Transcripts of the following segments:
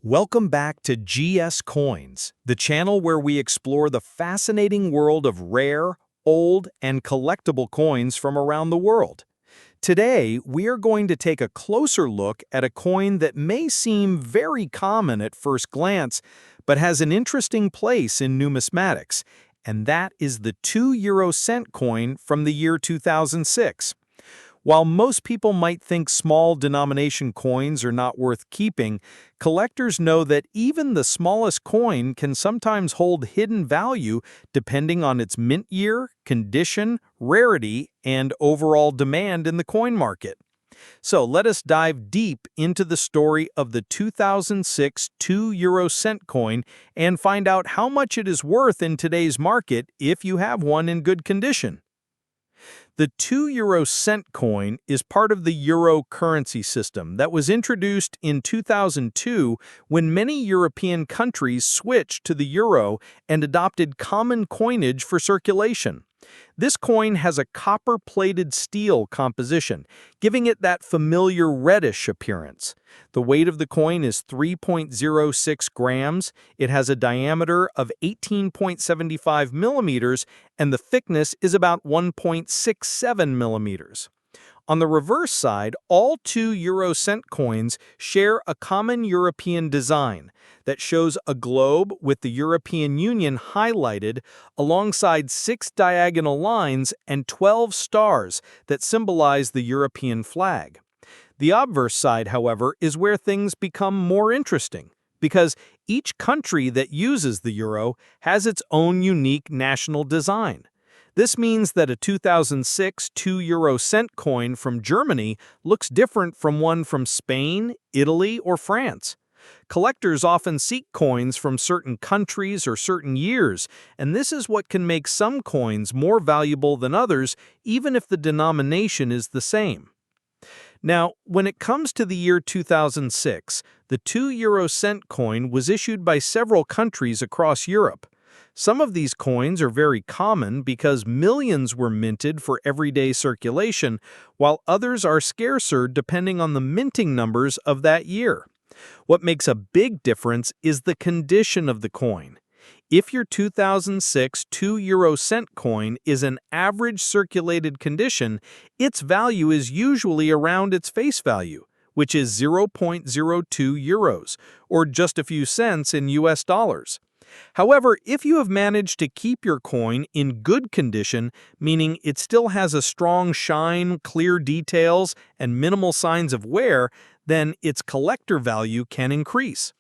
Welcome back to GS Coins, the channel where we explore the fascinating world of rare, old, and collectible coins from around the world. Today, we are going to take a closer look at a coin that may seem very common at first glance, but has an interesting place in numismatics, and that is the 2 cent coin from the year 2006. While most people might think small denomination coins are not worth keeping, collectors know that even the smallest coin can sometimes hold hidden value depending on its mint year, condition, rarity, and overall demand in the coin market. So let us dive deep into the story of the 2006 2 cent coin and find out how much it is worth in today's market if you have one in good condition. The 2 cent coin is part of the euro currency system that was introduced in 2002 when many European countries switched to the euro and adopted common coinage for circulation. This coin has a copper-plated steel composition, giving it that familiar reddish appearance. The weight of the coin is 3.06 grams, it has a diameter of 18.75 millimeters, and the thickness is about 1.67 millimeters. On the reverse side, all 2 cent coins share a common European design that shows a globe with the European Union highlighted alongside 6 diagonal lines and 12 stars that symbolize the European flag. The obverse side, however, is where things become more interesting, because each country that uses the euro has its own unique national design. This means that a 2006 2 cent coin from Germany looks different from one from Spain, Italy, or France. Collectors often seek coins from certain countries or certain years, and this is what can make some coins more valuable than others, even if the denomination is the same. Now, when it comes to the year 2006, the 2 cent coin was issued by several countries across Europe. Some of these coins are very common because millions were minted for everyday circulation, while others are scarcer depending on the minting numbers of that year. What makes a big difference is the condition of the coin. If your 2006 2 cent coin is an average circulated condition, its value is usually around its face value, which is 0.02 euros, or just a few cents in US dollars. However, if you have managed to keep your coin in good condition, meaning it still has a strong shine, clear details, and minimal signs of wear, then its collector value can increase.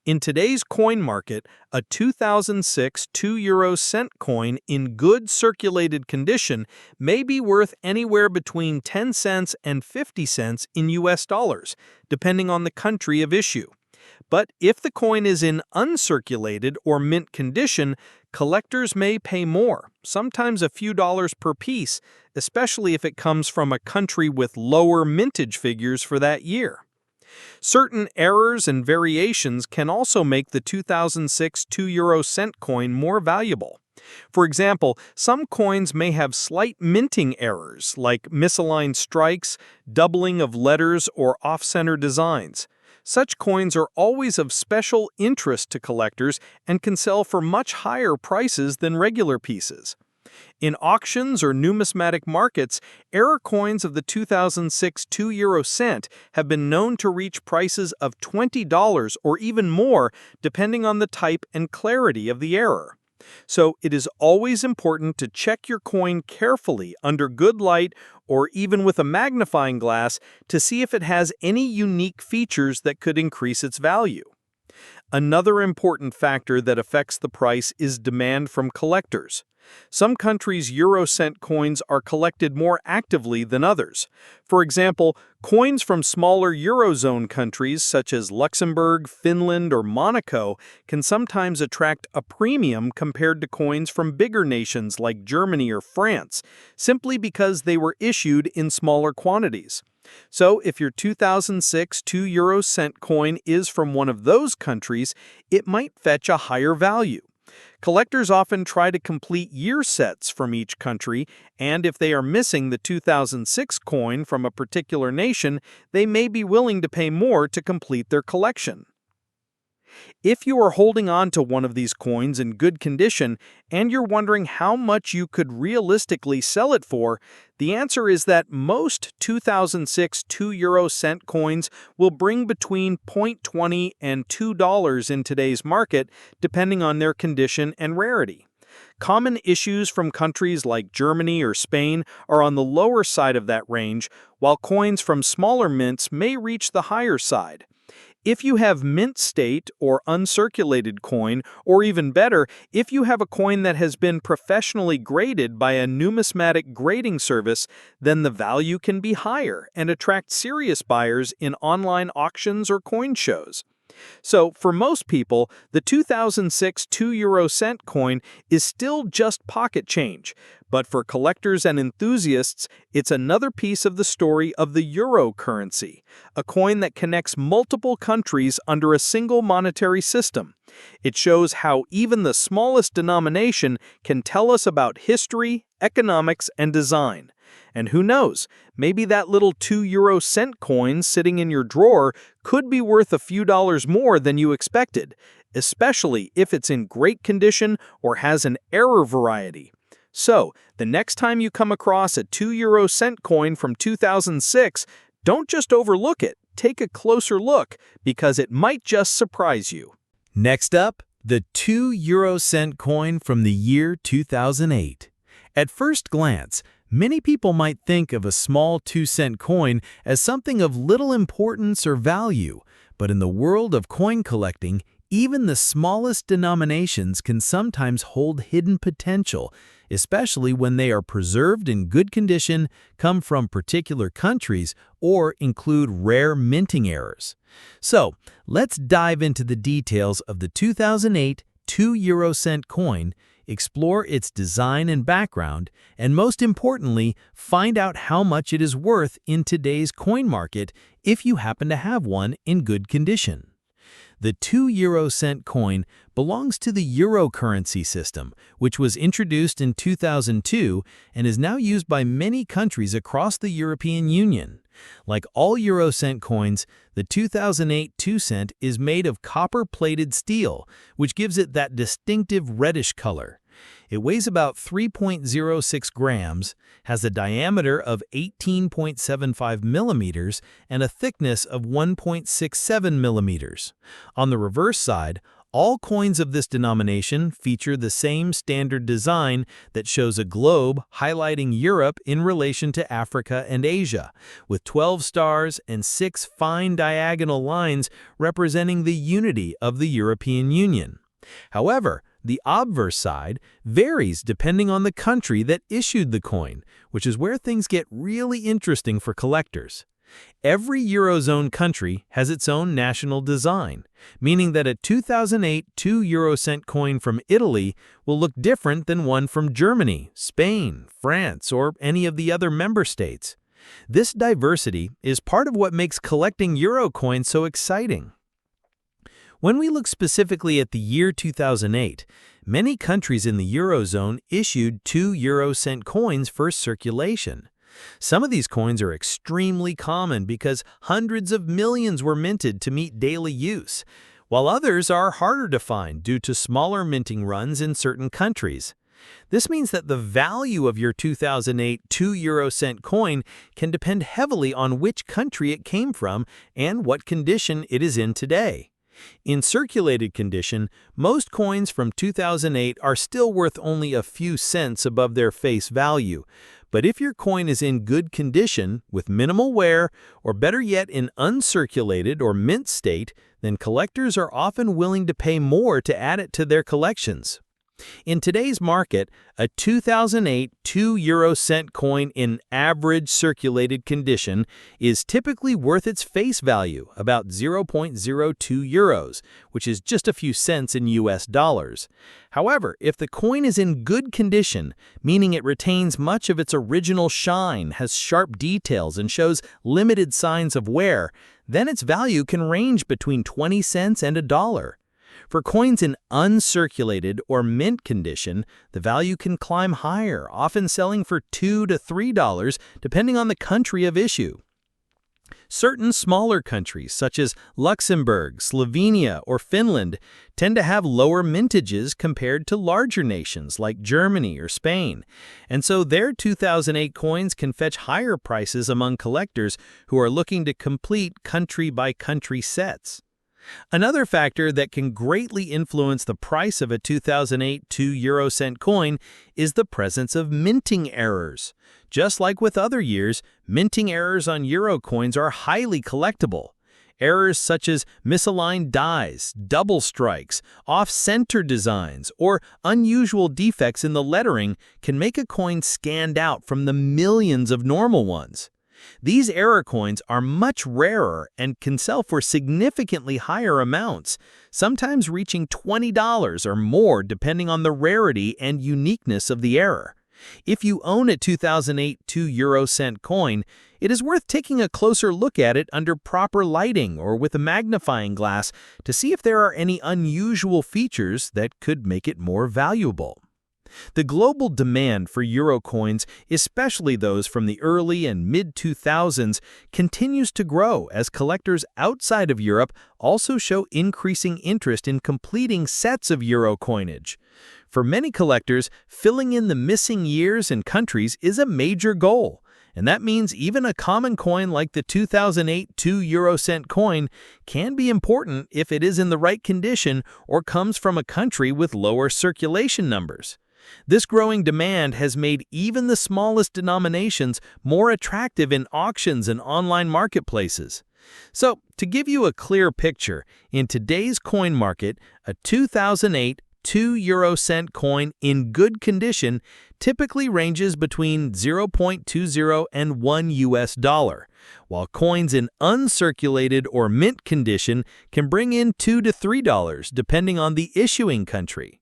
In today's coin market, a 2006 2 cent coin in good circulated condition may be worth anywhere between 10 cents and 50 cents in US dollars, depending on the country of issue. But if the coin is in uncirculated or mint condition, collectors may pay more, sometimes a few dollars per piece, especially if it comes from a country with lower mintage figures for that year. Certain errors and variations can also make the 2006 2 cent coin more valuable. For example, some coins may have slight minting errors, like misaligned strikes, doubling of letters, or off-center designs. Such coins are always of special interest to collectors and can sell for much higher prices than regular pieces. In auctions or numismatic markets, error coins of the 2006 2 cent have been known to reach prices of $20 or even more, depending on the type and clarity of the error. So it is always important to check your coin carefully under good light or even with a magnifying glass to see if it has any unique features that could increase its value. Another important factor that affects the price is demand from collectors. Some countries' Eurocent coins are collected more actively than others. For example, coins from smaller Eurozone countries such as Luxembourg, Finland, or Monaco can sometimes attract a premium compared to coins from bigger nations like Germany or France, simply because they were issued in smaller quantities. So if your 2006 2 cent coin is from one of those countries, it might fetch a higher value. Collectors often try to complete year sets from each country, and if they are missing the 2006 coin from a particular nation, they may be willing to pay more to complete their collection. If you are holding on to one of these coins in good condition and you're wondering how much you could realistically sell it for, the answer is that most 2006 2 euro cent coins will bring between 0.20 and $2 in today's market, depending on their condition and rarity. Common issues from countries like Germany or Spain are on the lower side of that range, while coins from smaller mints may reach the higher side. If you have mint state or uncirculated coin, or even better, if you have a coin that has been professionally graded by a numismatic grading service, then the value can be higher and attract serious buyers in online auctions or coin shows. So, for most people, the 2006 2 euro cent coin is still just pocket change. But for collectors and enthusiasts, it's another piece of the story of the euro currency, a coin that connects multiple countries under a single monetary system. It shows how even the smallest denomination can tell us about history, economics, and design. And who knows, maybe that little 2 euro cent coin sitting in your drawer could be worth a few dollars more than you expected, especially if it's in great condition or has an error variety. So, the next time you come across a 2 euro cent coin from 2006, don't just overlook it, take a closer look, because it might just surprise you. Next up, the 2 euro cent coin from the year 2008. At first glance, many people might think of a small 2-cent coin as something of little importance or value, but in the world of coin collecting, even the smallest denominations can sometimes hold hidden potential, especially when they are preserved in good condition, come from particular countries, or include rare minting errors. So, let's dive into the details of the 2008 2 euro cent coin, explore its design and background, and most importantly, find out how much it is worth in today's coin market if you happen to have one in good condition. The 2 euro cent coin belongs to the euro currency system, which was introduced in 2002 and is now used by many countries across the European Union. Like all euro cent coins, the 2008 2-cent is made of copper-plated steel, which gives it that distinctive reddish color. It weighs about 3.06 grams, has a diameter of 18.75 millimeters, and a thickness of 1.67 millimeters. On the reverse side, all coins of this denomination feature the same standard design that shows a globe highlighting Europe in relation to Africa and Asia, with 12 stars and 6 fine diagonal lines representing the unity of the European Union. However, the obverse side varies depending on the country that issued the coin, which is where things get really interesting for collectors. Every Eurozone country has its own national design, meaning that a 2008 2 euro cent coin from Italy will look different than one from Germany, Spain, France, or any of the other member states. This diversity is part of what makes collecting euro coins so exciting. When we look specifically at the year 2008, many countries in the Eurozone issued 2 euro cent coins for circulation. Some of these coins are extremely common because hundreds of millions were minted to meet daily use, while others are harder to find due to smaller minting runs in certain countries. This means that the value of your 2008 2 euro cent coin can depend heavily on which country it came from and what condition it is in today. In circulated condition, most coins from 2008 are still worth only a few cents above their face value. But if your coin is in good condition, with minimal wear, or better yet in uncirculated or mint state, then collectors are often willing to pay more to add it to their collections. In today's market, a 2008 2 euro cent coin in average circulated condition is typically worth its face value, about 0.02 euros, which is just a few cents in US dollars. However, if the coin is in good condition, meaning it retains much of its original shine, has sharp details, and shows limited signs of wear, then its value can range between 20 cents and $1. For coins in uncirculated or mint condition, the value can climb higher, often selling for $2 to $3, depending on the country of issue. Certain smaller countries, such as Luxembourg, Slovenia, or Finland, tend to have lower mintages compared to larger nations like Germany or Spain, and so their 2008 coins can fetch higher prices among collectors who are looking to complete country-by-country sets. Another factor that can greatly influence the price of a 2008 2-euro-cent coin is the presence of minting errors. Just like with other years, minting errors on euro coins are highly collectible. Errors such as misaligned dies, double strikes, off-center designs, or unusual defects in the lettering can make a coin stand out from the millions of normal ones. These error coins are much rarer and can sell for significantly higher amounts, sometimes reaching $20 or more depending on the rarity and uniqueness of the error. If you own a 2008 2-euro-cent coin, it is worth taking a closer look at it under proper lighting or with a magnifying glass to see if there are any unusual features that could make it more valuable. The global demand for euro coins, especially those from the early and mid-2000s, continues to grow as collectors outside of Europe also show increasing interest in completing sets of euro coinage. For many collectors, filling in the missing years and countries is a major goal, and that means even a common coin like the 2008 2-euro-cent coin can be important if it is in the right condition or comes from a country with lower circulation numbers. This growing demand has made even the smallest denominations more attractive in auctions and online marketplaces. So, to give you a clear picture, in today's coin market, a 2008 2-euro-cent coin in good condition typically ranges between 0.20 and $1, while coins in uncirculated or mint condition can bring in $2 to $3 depending on the issuing country.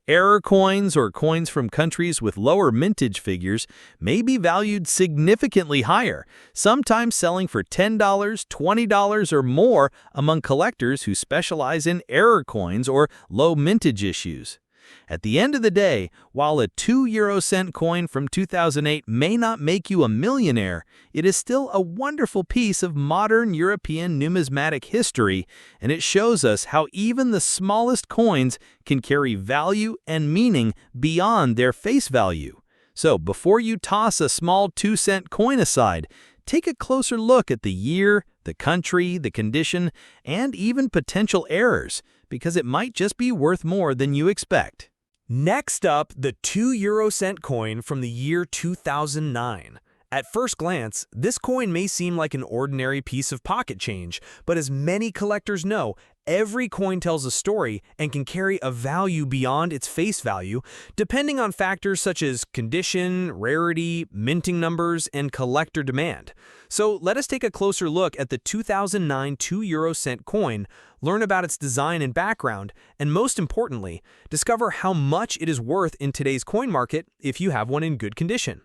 Error coins or coins from countries with lower mintage figures may be valued significantly higher, sometimes selling for $10, $20 or more among collectors who specialize in error coins or low mintage issues. At the end of the day, while a 2-euro-cent coin from 2008 may not make you a millionaire, it is still a wonderful piece of modern European numismatic history, and it shows us how even the smallest coins can carry value and meaning beyond their face value. So before you toss a small 2-cent coin aside, take a closer look at the year, the country, the condition, and even potential errors, because it might just be worth more than you expect. Next up, the 2-euro-cent coin from the year 2009. At first glance, this coin may seem like an ordinary piece of pocket change, but as many collectors know, every coin tells a story and can carry a value beyond its face value, depending on factors such as condition, rarity, minting numbers, and collector demand. So let us take a closer look at the 2009 2-euro-cent coin, learn about its design and background, and most importantly, discover how much it is worth in today's coin market if you have one in good condition.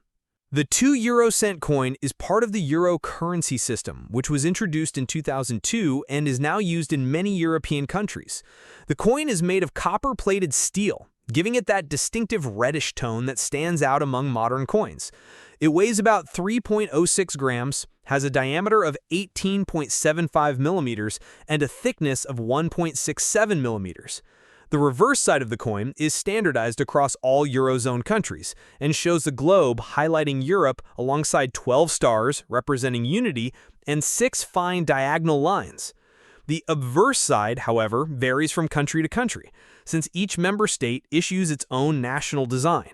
The 2-euro-cent coin is part of the euro currency system, which was introduced in 2002 and is now used in many European countries. The coin is made of copper-plated steel, giving it that distinctive reddish tone that stands out among modern coins. It weighs about 3.06 grams, has a diameter of 18.75 millimeters, and a thickness of 1.67 millimeters. The reverse side of the coin is standardized across all Eurozone countries and shows the globe highlighting Europe alongside 12 stars representing unity and 6 fine diagonal lines. The obverse side, however, varies from country to country, since each member state issues its own national design.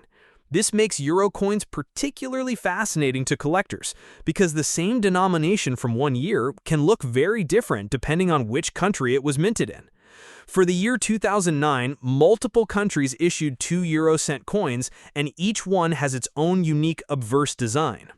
This makes euro coins particularly fascinating to collectors because the same denomination from one year can look very different depending on which country it was minted in. For the year 2009, multiple countries issued 2-euro-cent coins, and each one has its own unique obverse design.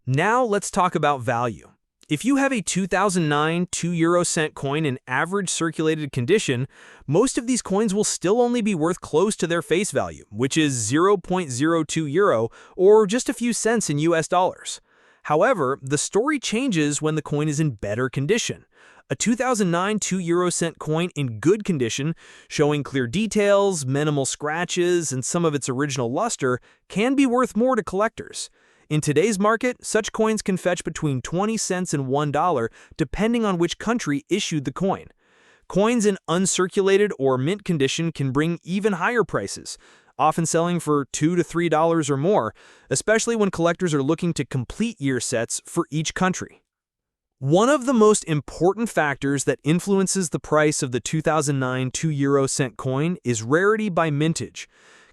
Now let's talk about value. If you have a 2009 2-euro-cent coin in average circulated condition, most of these coins will still only be worth close to their face value, which is 0.02 euro or just a few cents in US dollars. However, the story changes when the coin is in better condition. A 2009 2-euro-cent coin in good condition, showing clear details, minimal scratches, and some of its original luster, can be worth more to collectors. In today's market, such coins can fetch between 20 cents and $1 depending on which country issued the coin. Coins in uncirculated or mint condition can bring even higher prices, often selling for $2 to $3 or more, especially when collectors are looking to complete year sets for each country. One of the most important factors that influences the price of the 2009 2 € coin is rarity by mintage.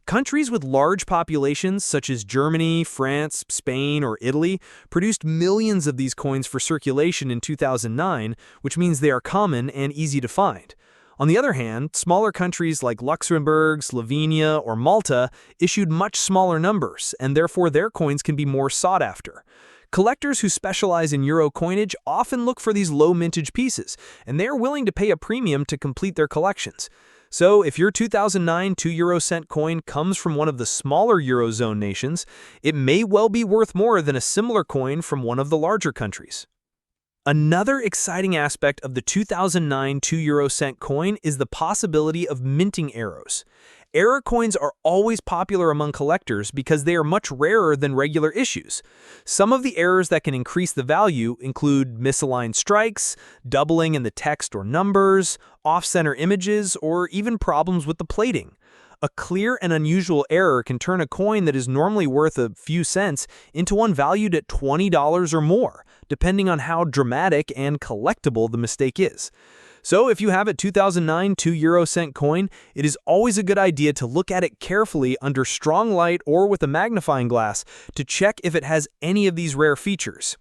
Countries with large populations such as Germany, France, Spain, or Italy produced millions of these coins for circulation in 2009, which means they are common and easy to find. On the other hand, smaller countries like Luxembourg, Slovenia, or Malta issued much smaller numbers, and therefore their coins can be more sought after. Collectors who specialize in euro coinage often look for these low mintage pieces, and they are willing to pay a premium to complete their collections. So, if your 2009 2 € coin comes from one of the smaller Eurozone nations, it may well be worth more than a similar coin from one of the larger countries. Another exciting aspect of the 2009 2 € coin is the possibility of minting errors. Error coins are always popular among collectors because they are much rarer than regular issues. Some of the errors that can increase the value include misaligned strikes, doubling in the text or numbers, off-center images, or even problems with the plating. A clear and unusual error can turn a coin that is normally worth a few cents into one valued at $20 or more, depending on how dramatic and collectible the mistake is. So if you have a 2009 2 € coin, it is always a good idea to look at it carefully under strong light or with a magnifying glass to check if it has any of these rare features.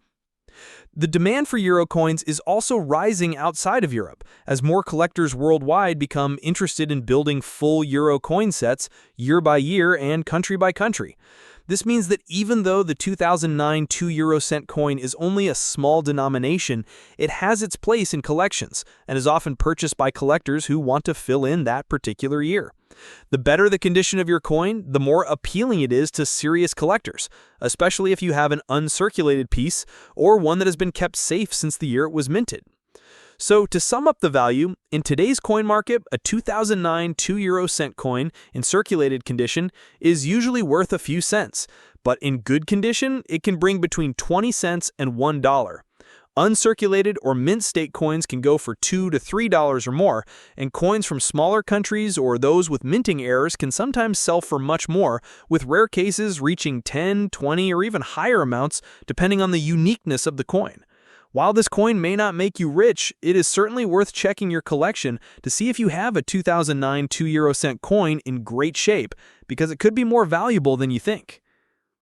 The demand for euro coins is also rising outside of Europe, as more collectors worldwide become interested in building full euro coin sets year by year and country by country. This means that even though the 2009 2 € coin is only a small denomination, it has its place in collections and is often purchased by collectors who want to fill in that particular year. The better the condition of your coin, the more appealing it is to serious collectors, especially if you have an uncirculated piece or one that has been kept safe since the year it was minted. So to sum up the value, in today's coin market, a 2009 2 € coin in circulated condition is usually worth a few cents, but in good condition, it can bring between 20 cents and $1. Uncirculated or mint state coins can go for $2 to $3 or more, and coins from smaller countries or those with minting errors can sometimes sell for much more, with rare cases reaching 10, 20, or even higher amounts depending on the uniqueness of the coin. While this coin may not make you rich, it is certainly worth checking your collection to see if you have a 2009 2 € coin in great shape, because it could be more valuable than you think.